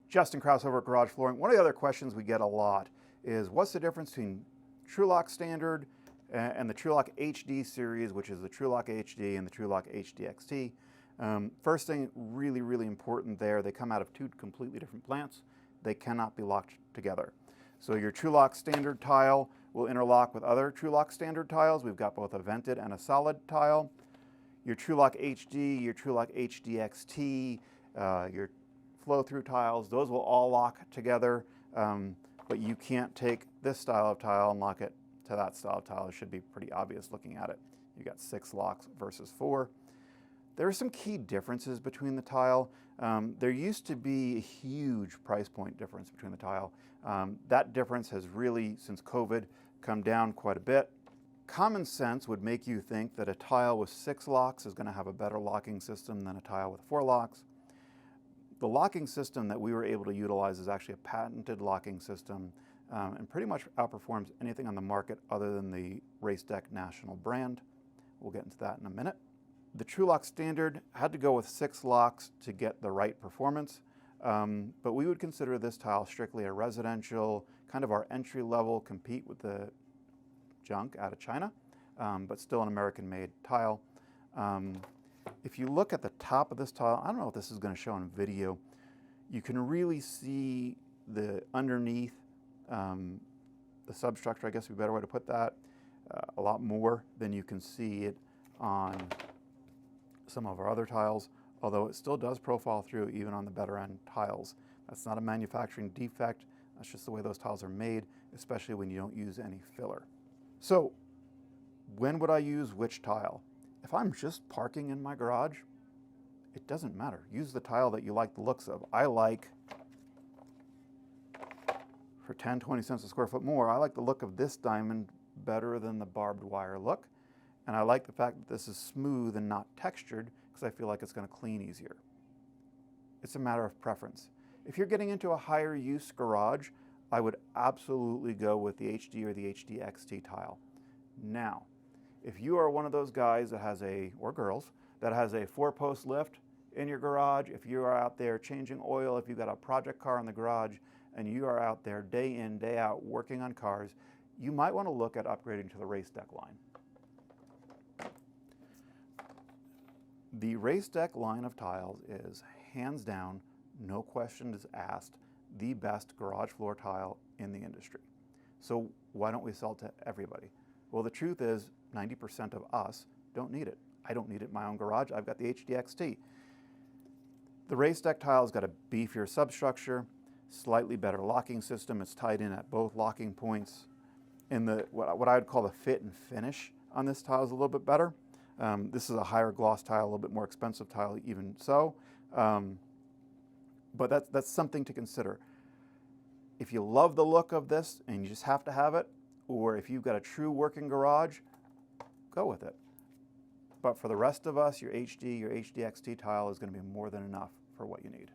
Justin Krause over at Garage Flooring. One of the other questions we get a lot is what's the difference between TrueLock Standard and the TrueLock HD series, which is the TrueLock HD and the TrueLock HDXT. First thing, really important there, they come out of two completely different plants. They cannot be locked together. So your TrueLock Standard tile will interlock with other TrueLock Standard tiles. We've got both a vented and a solid tile. Your TrueLock HD, your TrueLock HDXT, your flow-through tiles, those will all lock together, but you can't take this style of tile and lock it to that style of tile. It should be pretty obvious looking at it. You got 6 locks versus 4. There are some key differences between the tile. There used to be a huge price point difference between the tile. That difference has really, since COVID, come down quite a bit. Common sense would make you think that a tile with 6 locks is going to have a better locking system than a tile with 4 locks. The locking system that we were able to utilize is actually a patented locking system and pretty much outperforms anything on the market other than the RaceDeck national brand. We'll get into that in a minute. The TrueLock Standard had to go with 6 locks to get the right performance, but we would consider this tile strictly a residential, kind of our entry level, compete with the junk out of China, but still an American-made tile. If you look at the top of this tile, I don't know if this is going to show on video, you can really see the underneath, the substructure, I guess would be a better way to put that, a lot more than you can see it on some of our other tiles, although it still does profile through even on the better end tiles. That's not a manufacturing defect, that's just the way those tiles are made, especially when you don't use any filler. So when would I use which tile? If I'm just parking in my garage, it doesn't matter. Use the tile that you like the looks of. I like, for 10, 20 cents a square foot more, I like the look of this diamond better than the barbed wire look. And I like the fact that this is smooth and not textured because I feel like it's going to clean easier. It's a matter of preference. If you're getting into a higher use garage, I would absolutely go with the HD or the HDXT tile. Now, if you are one of those guys that has or girls, that has a 4-post lift in your garage, if you are out there changing oil, if you've got a project car in the garage, and you are out there day in, day out working on cars, you might want to look at upgrading to the RaceDeck line. The RaceDeck line of tiles is hands down, no questions asked, the best garage floor tile in the industry. So why don't we sell it to everybody? Well, the truth is 90% of us don't need it. I don't need it in my own garage. I've got the HDXT. The RaceDeck tile's got a beefier substructure, slightly better locking system. It's tied in at both locking points. And what I would call the fit and finish on this tile is a little bit better. This is a higher gloss tile, a little bit more expensive tile even so. But that's something to consider. If you love the look of this and you just have to have it, or if you've got a true working garage, go with it. But for the rest of us, your HD, your HDXT tile is going to be more than enough for what you need.